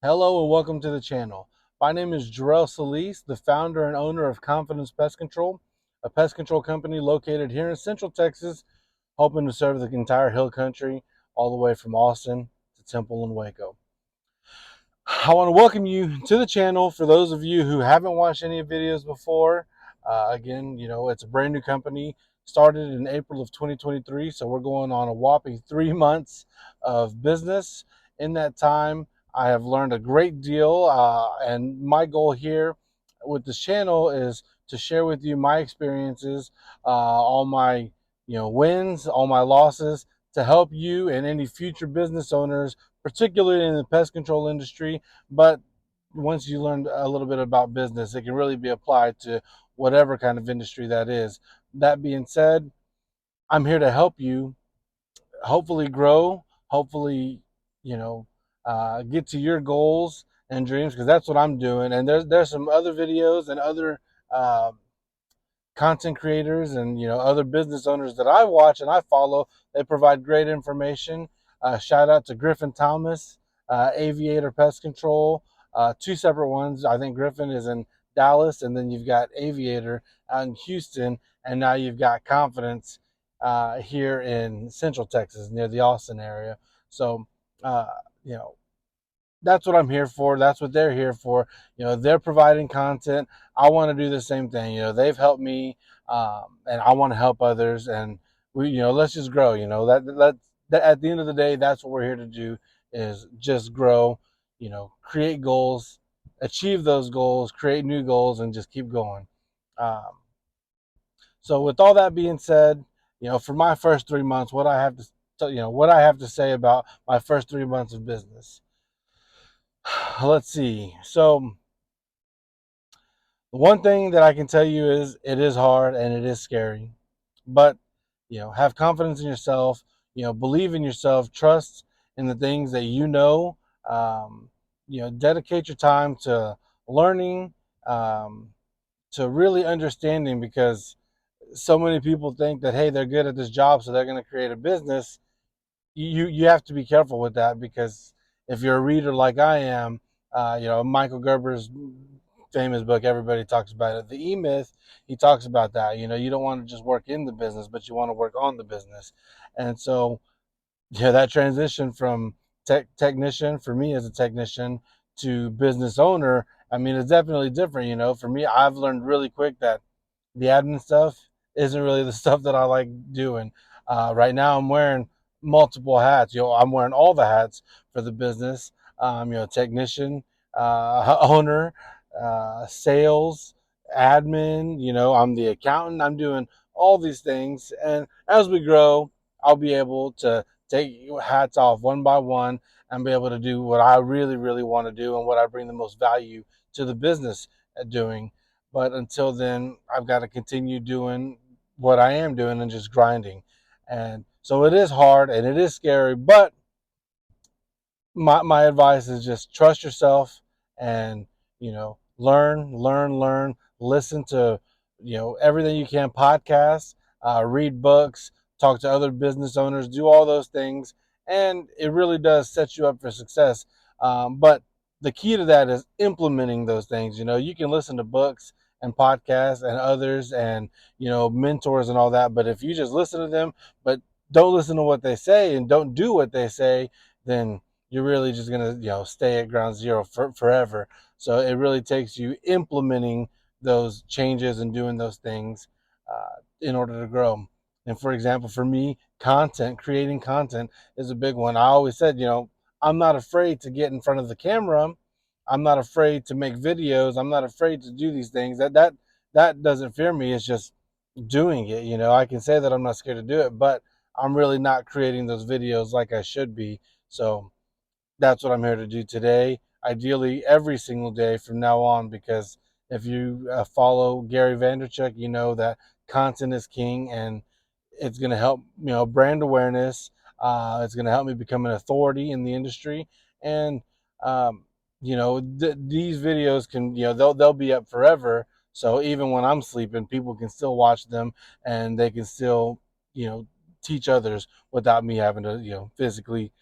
Hello and welcome to the channel. My name is Jarrell Solis, the founder and owner of Confidence Pest Control, a pest control company located here in Central Texas, hoping to serve the entire Hill Country, all the way from Austin to Temple and Waco. I want to welcome you to the channel. For those of you who haven't watched any videos before, again, it's a brand new company, started in April of 2023, so we're going on a whopping 3 months of business. In that time, I have learned a great deal, and my goal here with this channel is to share with you my experiences, all my wins, all my losses, to help you and any future business owners, particularly in the pest control industry. But once you learn a little bit about business, it can really be applied to whatever kind of industry that is. That being said, I'm here to help you hopefully grow, hopefully, you know, get to your goals and dreams, because that's what I'm doing. And there's some other videos and other uh, content creators and other business owners that I watch and I follow. They provide great information. Shout out to Griffin Thomas, Aviator Pest Control, two separate ones. I think Griffin is in Dallas, and then you've got Aviator out in Houston, and now you've got Confidence here in Central Texas near the Austin area. So, uh, you know, that's what I'm here for. That's what they're here for. They're providing content. I want to do the same thing. They've helped me, and I want to help others. And let's just grow. That at the end of the day, that's what we're here to do: is just grow. Create goals, achieve those goals, create new goals, and just keep going. Um, so, with all that being said, for my first 3 months, what I have what I have to say about my first 3 months of business. Let's see. So, the one thing that I can tell you is it is hard and it is scary, but have confidence in yourself. Believe in yourself. Trust in the things that you know. Um, dedicate your time to learning, um, to really understanding, because so many people think that, hey, they're good at this job, so they're going to create a business. You have to be careful with that, because if you're a reader like I am, Michael Gerber's famous book, everybody talks about it, the E-Myth, he talks about that. You don't want to just work in the business, but you want to work on the business. And so, yeah, that transition from technician, for me as a technician, to business owner, I mean, it's definitely different. For me, I've learned really quick that the admin stuff isn't really the stuff that I like doing. Right now, I'm wearing multiple hats. I'm wearing all the hats for the business. Technician, owner, sales, admin. I'm the accountant. I'm doing all these things, and as we grow, I'll be able to take hats off one by one and be able to do what I really, really want to do and what I bring the most value to the business at doing. But until then, I've got to continue doing what I am doing and just grinding. And so it is hard and it is scary, but my advice is just trust yourself and learn, listen to everything you can, podcasts, read books, talk to other business owners, do all those things, and it really does set you up for success. But the key to that is implementing those things. You can listen to books and podcasts and others and mentors and all that, but if you just listen to them but don't listen to what they say and don't do what they say, then you're really just going to stay at ground zero forever. So it really takes you implementing those changes and doing those things in order to grow. And for example, for me, creating content is a big one. I always said, I'm not afraid to get in front of the camera. I'm not afraid to make videos. I'm not afraid to do these things. That doesn't fear me. It's just doing it. I can say that I'm not scared to do it, but I'm really not creating those videos like I should be. So that's what I'm here to do today. Ideally, every single day from now on, because if you follow Gary Vaynerchuk, you know that content is king, and it's going to help brand awareness. It's going to help me become an authority in the industry, and um, these videos can they'll be up forever. So even when I'm sleeping, people can still watch them, and they can still teach others without me having to physically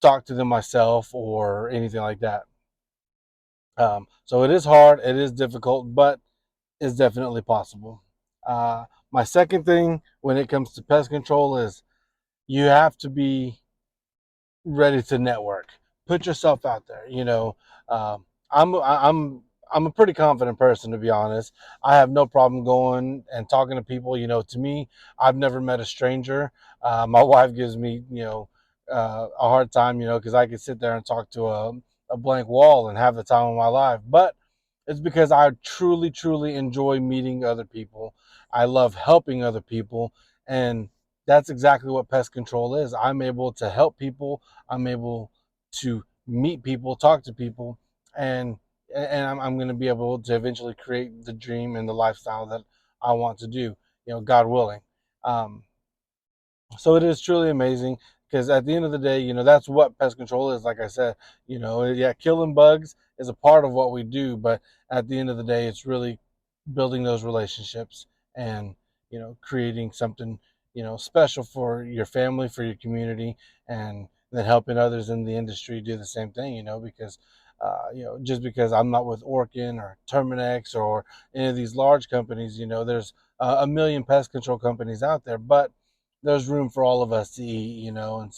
talk to them myself or anything like that. So it is hard, it is difficult, but it's definitely possible. My second thing when it comes to pest control is you have to be ready to network. Put yourself out there. Um, I'm I'm I'm a pretty confident person, to be honest. I have no problem going and talking to people. To me, I've never met a stranger. My wife gives me a hard time, because I could sit there and talk to a blank wall and have the time of my life. But it's because I truly, truly enjoy meeting other people. I love helping other people, and that's exactly what pest control is. I'm able to help people. I'm able to meet people, talk to people, and I'm going to be able to eventually create the dream and the lifestyle that I want to do. God willing. Um, so it is truly amazing because at the end of the day, that's what pest control is. Like I said, yeah, killing bugs is a part of what we do, but at the end of the day, it's really building those relationships and creating something special for your family, for your community, and then helping others in the industry do the same thing. Because just because I'm not with Orkin or Terminex or any of these large companies, there's a million pest control companies out there, but there's room for all of us to eat, and uh,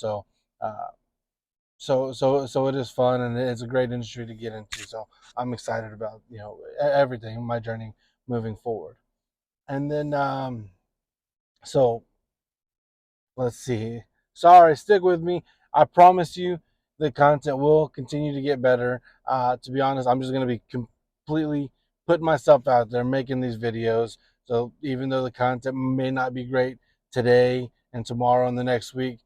so it is fun and it's a great industry to get into. So I'm excited about everything, my journey moving forward. And then so let's see. Sorry, stick with me. I promise you the content will continue to get better. To be honest, I'm just going to be completely putting myself out there making these videos. So even though the content may not be great today and tomorrow and the next week,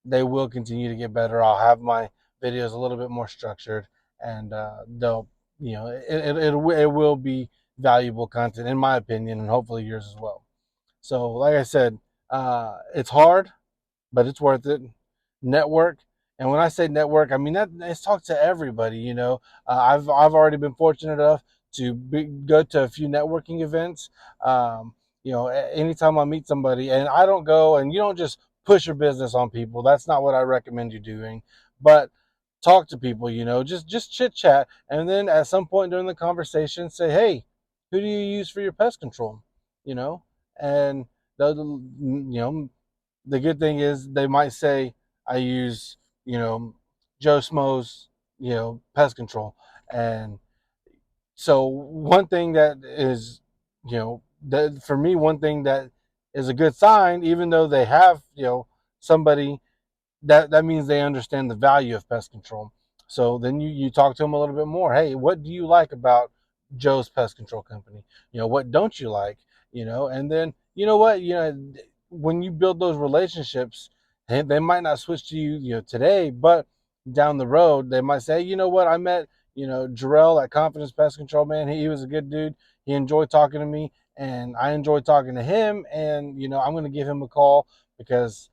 they will continue to get better. I'll have my videos a little bit more structured, and they'll, it will be valuable content in my opinion, and hopefully yours as well. So, like I said, it's hard, but it's worth it. Network, and when I say network, I mean that it's talk to everybody. I've already been fortunate enough to go to a few networking events. Anytime I meet somebody, and I don't go, and you don't just push your business on people. That's not what I recommend you doing. But talk to people. Just chit chat, and then at some point during the conversation, say, "Hey, who do you use for your pest control?" You know, and the good thing is they might say I use Joe Schmo's pest control, and so one thing that is that for me, one thing that is a good sign, even though they have somebody that means they understand the value of pest control. So then you talk to them a little bit more. Hey, what do you like about Joe's Pest Control Company? What don't you like? And then what when you build those relationships, they might not switch to you today, but down the road they might say, what, I met Jarrell at Confidence Pest Control. Man, he was a good dude. He enjoyed talking to me, and I enjoyed talking to him. And I'm going to give him a call because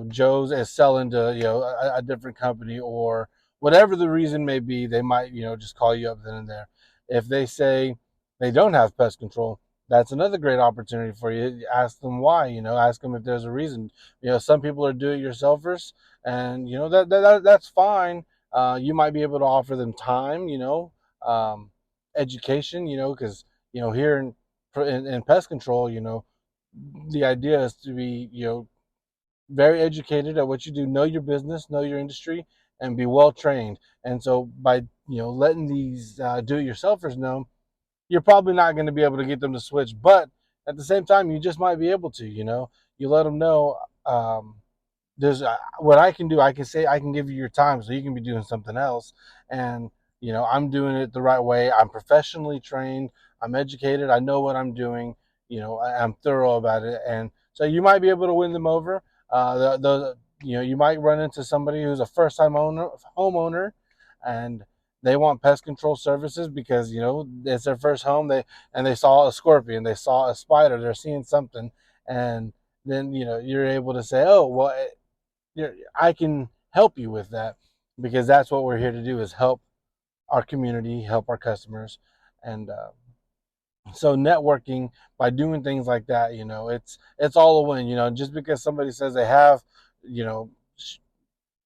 Joe's is selling to a different company, or whatever the reason may be. They might just call you up then and there. If they say they don't have pest control, that's another great opportunity for you. Ask them why. Ask them if there's a reason. Some people are do-it-yourselfers, and that's fine. You might be able to offer them time. Education. Because here in pest control, the idea is to be very educated at what you do, know your business, know your industry, and be well trained. And so by letting these do-it-yourselfers know, you're probably not going to be able to get them to switch, but at the same time, you just might be able to. You let them know. There's what I can do. I can say I can give you your time, so you can be doing something else, and I'm doing it the right way. I'm professionally trained. I'm educated. I know what I'm doing. I'm thorough about it, and so you might be able to win them over. You might run into somebody who's a first time homeowner, and they want pest control services because it's their first home. They saw a scorpion, they saw a spider, they're seeing something, and then you're able to say, oh well, I can help you with that, because that's what we're here to do, is help our community, help our customers. And so networking, by doing things like that, it's all a win. Just because somebody says they have you know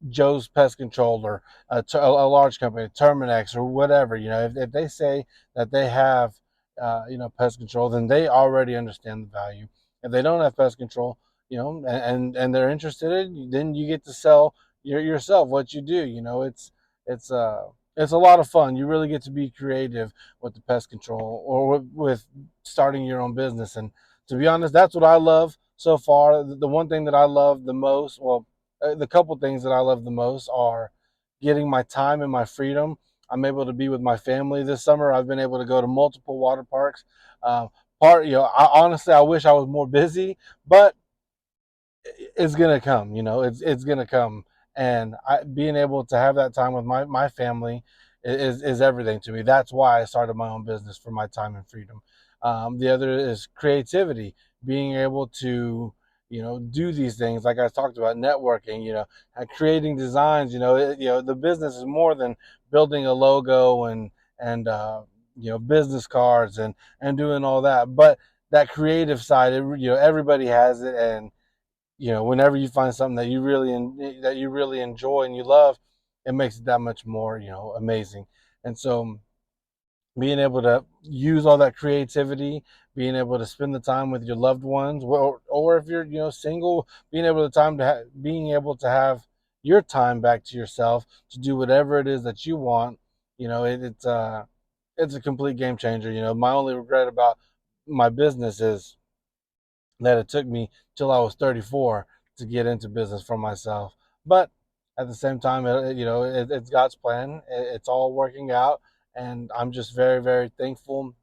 Joe's Pest Control, or a large company, Terminex, or whatever. If they say that they have, pest control, then they already understand the value. If they don't have pest control, and they're interested in, then you get to sell yourself what you do. It's it's a lot of fun. You really get to be creative with the pest control, or with starting your own business. And to be honest, that's what I love so far. The one thing that I love the most, well, the couple things that I love the most are getting my time and my freedom. I'm able to be with my family this summer. I've been able to go to multiple water parks. Um, honestly, I wish I was more busy, but it's gonna come. It's gonna come, and being able to have that time with my family is everything to me. That's why I started my own business, for my time and freedom. The other is creativity, being able to do these things like I talked about, networking. Creating designs. The business is more than building a logo and business cards and doing all that, but that creative side, everybody has it. And whenever you find something that you really enjoy and you love, it makes it that much more amazing. And so, being able to use all that creativity, being able to spend the time with your loved ones, or if you're single, being able to have your time back to yourself to do whatever it is that you want. It's a complete game changer. My only regret about my business is that it took me till I was 34 to get into business for myself. But at the same time, it's God's plan. It's all working out, and I'm just very, very thankful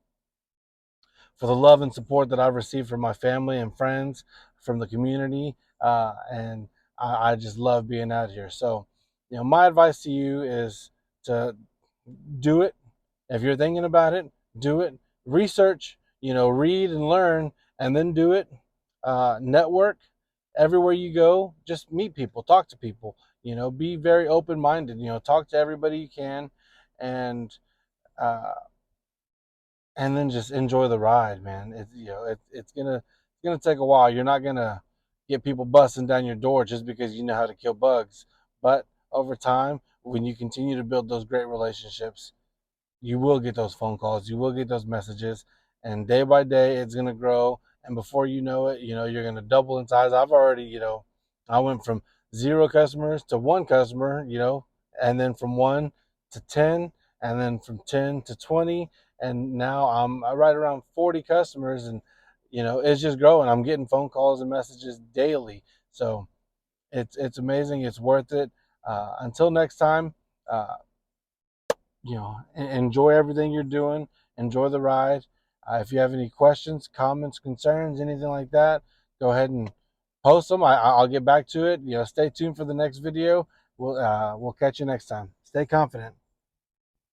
for the love and support that I've received from my family and friends, from the community, and I just love being out here. So, my advice to you is to do it. If you're thinking about it, do it. Research, read and learn, and then do it. Network everywhere you go. Just meet people, talk to people. Be very open minded. Talk to everybody you can, and uh, and then just enjoy the ride, man. It's gonna take a while. You're not gonna get people busting down your door just because you know how to kill bugs, but over time, when you continue to build those great relationships, you will get those phone calls, you will get those messages, and day by day it's going to grow. And before you know it, you're going to double in size. I've already, I went from 0 customers to 1 customer, and then from 1 to 10, and then from 10 to 20, and now I'm right around 40 customers. And it's just growing. I'm getting phone calls and messages daily. So it's amazing. It's worth it. Until next time, uh, enjoy everything you're doing, enjoy the ride. If you have any questions, comments, concerns, anything like that, go ahead and post them. I'll get back to it. Stay tuned for the next video. We'll catch you next time. Stay confident.